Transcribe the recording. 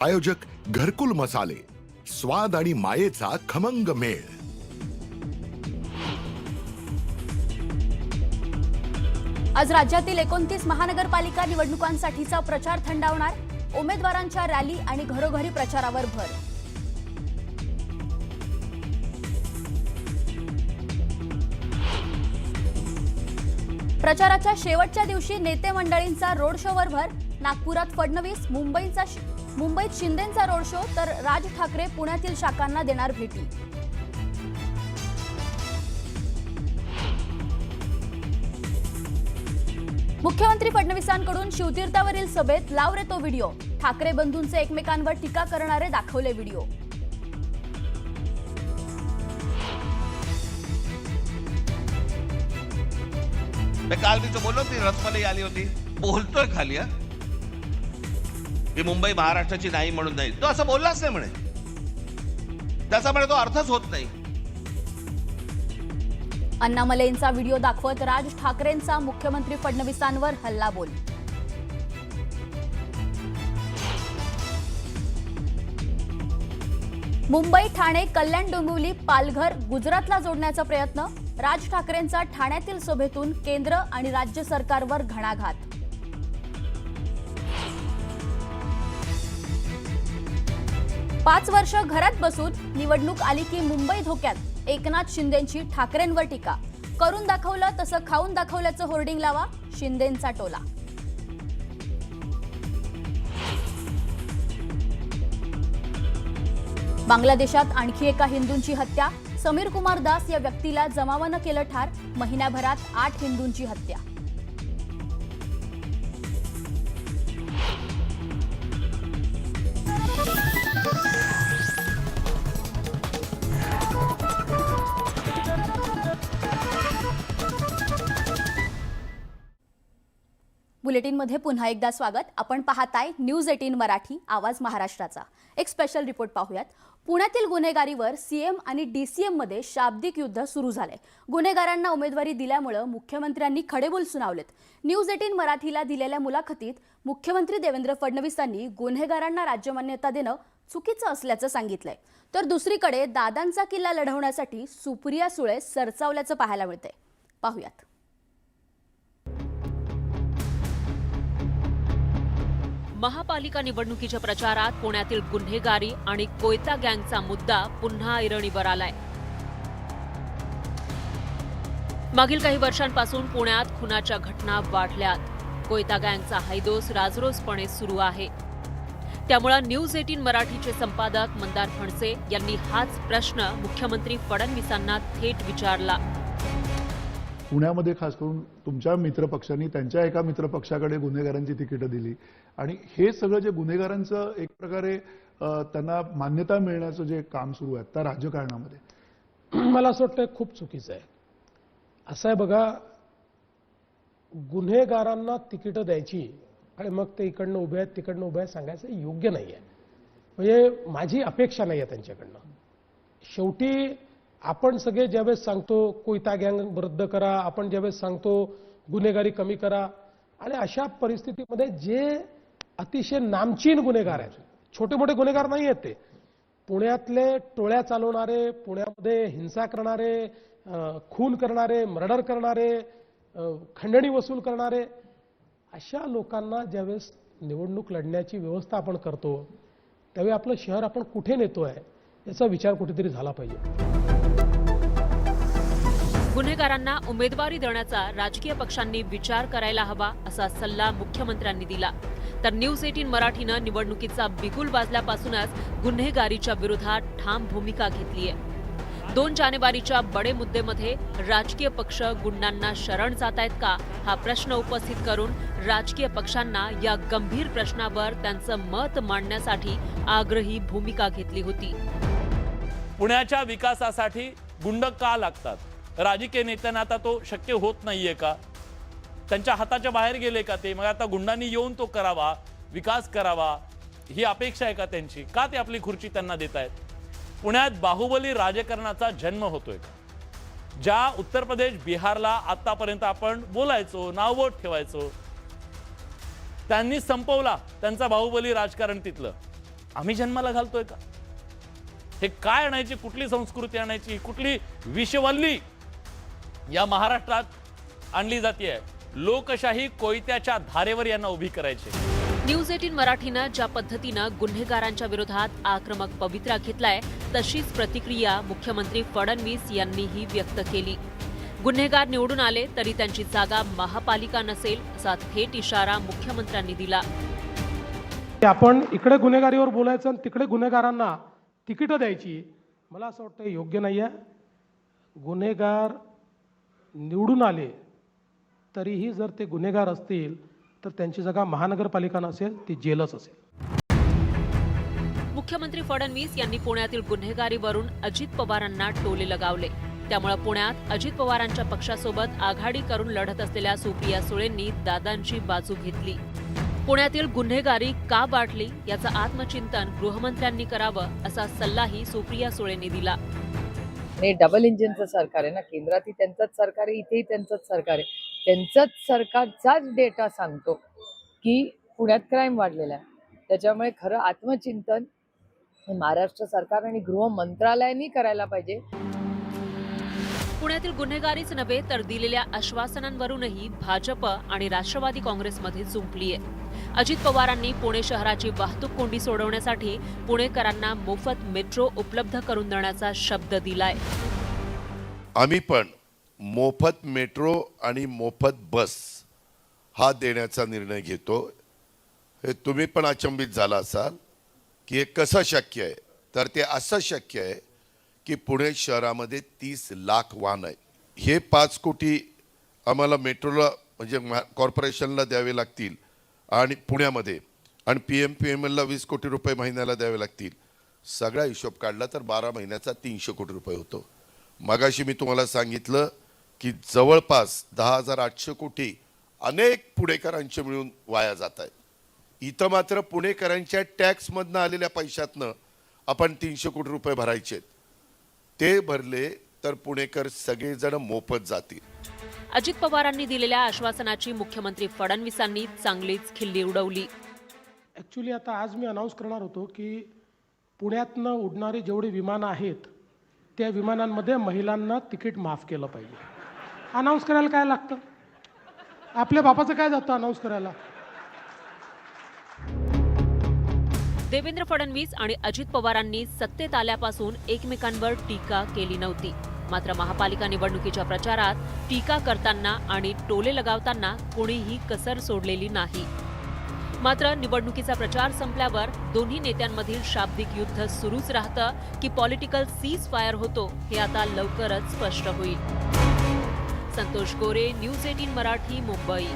आयोजक घरकुल मसाले, स्वाद आणि मायेचा खमंग मेळ। आज राज्यातील 29 महानगरपालिका निवडणुकांसाठीचा प्रचार थंडावणार। उमेदवारांच्या रॅली आणि घरोघरी प्रचारावर भर। प्रचाराच्या शेवटच्या दिवशी नेते मंडळींचा रोड शोवर भर। नागपुरात फडणवीस, मुंबईत शिंदेंचा रोड शो, तर राज ठाकरे पुण्यातील शाखांना देणार भेटी। मुख्यमंत्री फडणवीसांकडून शिवतीर्थावरील सभेत लाव रे तो व्हिडिओ। ठाकरे बंधूंचे एकमेकांवर टीका करणारे दाखवले व्हिडिओ। मैं काल भी तो बोलो ती रसमलाई आली होती, बोलतोय खाली की मुंबई महाराष्ट्राची नाही म्हणून नाही, तो असं बोललाच नाही म्हणे, त्याचा म्हणे तो अर्थच होत नाही। अण्णामलेंचा व्हिडिओ दाखवत राज ठाकरेंचा मुख्यमंत्री फडणवीसांवर हल्लाबोल। मुंबई, ठाणे, कल्याण, डोंबिवली, पालघर, गुजरातला जोडण्याचा प्रयत्न। राज ठाकरेंचा ठाण्यातील सभेतून केंद्र आणि राज्य सरकारवर घणाघात। पाच वर्ष घरात बसून निवडणूक आली की मुंबई धोक्यात। एकनाथ शिंदेंची ठाकरेंवर टीका। करून दाखवलं तसं खाऊन दाखवल्याचं होर्डिंग लावा, शिंदेंचा टोला। बांगलादेशात आणखी एका हिंदूंची हत्या। समीर कुमार दास या व्यक्तीला जमावानं केलं ठार। महिन्याभरात 8 हिंदूंची हत्या। बुलेटिनमध्ये पुन्हा एकदा स्वागत। आपण पाहताय न्यूज 18 मराठी, आवाज महाराष्ट्राचा। एक स्पेशल रिपोर्ट पाहूयात। पुण्यातील गुन्हेगारीवर सीएम आणि डीसीएम मध्ये शाब्दिक युद्ध सुरू झाले। गुन्हेगारांना उमेदवारी दिल्यामुळे मुख्यमंत्र्यांनी खडेबोल सुनावलेत। न्यूज 18 मराठीला दिलेल्या मुलाखतीत मुख्यमंत्री देवेंद्र फडणवीसांनी गुन्हेगारांना राज्यमान्यता देणं चुकीचं असल्याचं सांगितलंय। तर दुसरीकडे दादांचा किल्ला लढवण्यासाठी सुप्रिया सुळे सरसावल्याचं पाहायला मिळतंय। पाहूयात। महापालिका निवडणुकीच्या प्रचारात पुण्यातील गुन्हेगारी आणि कोयता गँगचा मुद्दा पुन्हा ऐरणीवर आलाय। मागील काही वर्षांपासून पुण्यात खुनाच्या घटना वाढल्यात। कोयता गँगचा हैदोस राजरोसपणे सुरू आहे। त्यामुळे न्यूज 18 मराठीचे संपादक मंदार फणसे यांनी हाच प्रश्न मुख्यमंत्री फडणवीसांना थेट विचारला। पुण्यामध्ये खास करून तुमच्या मित्रपक्षांनी त्यांच्या एका मित्रपक्षाकडे गुन्हेगारांची तिकीटं दिली आणि हे सगळं जे गुन्हेगारांचं एक प्रकारे त्यांना मान्यता मिळण्याचं जे काम सुरू आहे त्या राजकारणामध्ये मला असं वाटतं खूप चुकीचं आहे। असं आहे बघा, गुन्हेगारांना तिकीटं द्यायची आणि मग ते इकडनं उभे आहेत तिकडनं उभे आहेत सांगायचं योग्य नाही आहे। म्हणजे माझी अपेक्षा नाही आहे त्यांच्याकडनं। शेवटी आपण सगळे ज्यावेळेस सांगतो कोयता गँग रद्द करा, आपण ज्यावेळेस सांगतो गुन्हेगारी कमी करा, आणि अशा परिस्थितीमध्ये जे अतिशय नामचीन गुन्हेगार आहेत, छोटे मोठे गुन्हेगार नाही आहेत, ते पुण्यातले टोळ्या चालवणारे, पुण्यामध्ये हिंसा करणारे, खून करणारे, मर्डर करणारे, खंडणी वसूल करणारे, अशा लोकांना ज्यावेळेस निवडणूक लढण्याची व्यवस्था आपण करतो त्यावेळी आपलं शहर आपण कुठे नेतोय याचा विचार कुठेतरी झाला पाहिजे। गुन्हेगारांना उमेदवारी देण्याचा राजकीय पक्षांनी विचार करायला हवा असा सल्ला मुख्यमंत्र्यांनी दिला। तर न्यूज 18 मराठीनं निवडणुकीचा बिगुल वाजल्यापासूनच गुन्हेगारीच्या विरोधात ठाम भूमिका घेतली आहे। 2 जानेवारीच्या बडे मुद्देमध्ये राजकीय पक्ष गुंडांना शरण जात आहेत का हा प्रश्न उपस्थित करून राजकीय पक्षांना या गंभीर प्रश्नावर त्यांचं मत मांडण्यासाठी आग्रही भूमिका घेतली होती। पुण्याच्या विकासासाठी गुंड का लागतात? राजकीय नेत्यांना आता तो शक्य होत नाहीये का? त्यांच्या हाताच्या बाहेर गेले का ते? मग आता गुंडांनी येऊन तो करावा, विकास करावा ही अपेक्षा आहे का त्यांची? का ते आपली खुर्ची त्यांना देत आहेत? पुण्यात बाहुबली राजकारणाचा जन्म होतोय का? ज्या उत्तर प्रदेश, बिहारला आतापर्यंत आपण बोलायचो, नाववट ठेवायचो, त्यांनी संपवला त्यांचा बाहुबली राजकारण तिथलं। आम्ही जन्माला घालतोय का? हे काय आणायची, कुठली संस्कृती आणायची, कुठली विषवल्ली या महाराष्ट्रात आणली जाते? लोकशाही कोयत्याच्या धारेवर यांना उभी करायची. न्यूज 18 मराठीनं ज्या पद्धतीनं गुन्हेगारांच्या विरोधात आक्रमक पवित्रा घेतलाय तशीच प्रतिक्रिया मुख्यमंत्री फडणवीस यांनीही व्यक्त केली. गुन्हेगार निवडून आले तरी त्यांची जागा महापालिका नसेल असा थेट इशारा मुख्यमंत्र्यांनी दिला. आपण इकडे गुन्हेगारीवर बोलायचं आणि तिकडे गुन्हेगारांना तिकीटं द्यायची, मला असं वाटतं योग्य नाही आहे. गुन्हेगार निवडून आले तरीही जर ते गुन्हेगार असतील तर त्यांची जागा महानगरपालिका नसेल, ती जेलच असेल. मुख्यमंत्री फडणवीस यांनी पुण्यातील गुन्हेगारीवरून अजित पवारांना टोले लगावले. त्यामुळे पुण्यात अजित पवारांच्या पक्षासोबत आघाडी करून लढत असलेल्या सुप्रिया सुळेंनी दादांची बाजू घेतली. पुण्यातील गुन्हेगारी का वाढली याचं आत्मचिंतन गृहमंत्र्यांनी करावं असा सल्लाही सुप्रिया सुळेंनी दिला. हे डबल इंजिनचं सरकार आहे ना, केंद्रातही त्यांचंच सरकार आहे, इथेही त्यांचंच सरकार आहे. त्यांचंच सरकारचाच डेटा सांगतो की पुण्यात क्राईम वाढलेला आहे. त्याच्यामुळे खरं आत्मचिंतन हे महाराष्ट्र सरकार आणि गृह मंत्रालयाने करायला पाहिजे. पुण्यातील गुन्हेगारीच नव्हे तर दिलेल्या आश्वासनांवरूनही भाजप आणि राष्ट्रवादी काँग्रेसमध्ये जुंपलीय. अजित पवारांनी पुणे शहराची वाहतूक कोंडी सोडवण्यासाठी पुणेकरांना मोफत मेट्रो उपलब्ध करून देण्याचा शब्द दिलाय. आम्ही पण मोफत मेट्रो आणि मोफत बस हा देण्याचा निर्णय घेतो. हे तुम्ही पण अचंबित झाला असाल की हे कसं शक्य आहे. तर ते असं शक्य आहे की पुणे शहरामध्ये 30 लाख वाहन आहेत. हे 5 कोटी आम्हाला मेट्रोला म्हणजे कॉर्पोरेशनला द्यावे लागतील आणि पुण्यामध्ये, आणि PMPML ला 20 कोटी रुपये महिन्याला द्यावे लागतील. सगळा हिशोब काढला तर 12 महिन्याचा 300 कोटी रुपये होतो. मगाशी मी तुम्हाला सांगितलं की जवळपास 10,800 कोटी अनेक पुणेकरांचे मिळून वाया जात आहेत. इथं मात्र पुणेकरांच्या टॅक्समधनं आलेल्या पैशातनं आपण 300 कोटी रुपये भरायचे. ते भरले तर पुणेकर सगळेजण मोफत जातील. अजित पवारांनी दिलेल्या आश्वासनाची मुख्यमंत्री फडणवीसांनी चांगलीच खिल्ली उडवली. ॲक्च्युली आता आज मी अनाऊन्स करणार होतो की पुण्यातनं उडणारी जेवढी विमानं आहेत त्या विमानांमध्ये महिलांना तिकीट माफ केलं पाहिजे. अनाऊन्स करायला काय लागतं? आपल्या बापाचं काय जातं अनाऊन्स करायला? देवेंद्र फडणवीस आणि अजित पवारांनी सत्तेत आल्यापासून एकमेकांवर टीका केली नव्हती. मात्र महापालिका निवडणुकीच्या प्रचारात टीका करताना आणि टोले लगावताना कोणीही कसर सोडलेली नाही. मात्र निवडणुकीचा प्रचार संपल्यावर दोन्ही नेत्यांमधील शाब्दिक युद्ध सुरूच राहतं की पॉलिटिकल सीज फायर होतो हे आता लवकरच स्पष्ट होईल. संतोष गोरे, न्यूज 18 मराठी, मुंबई.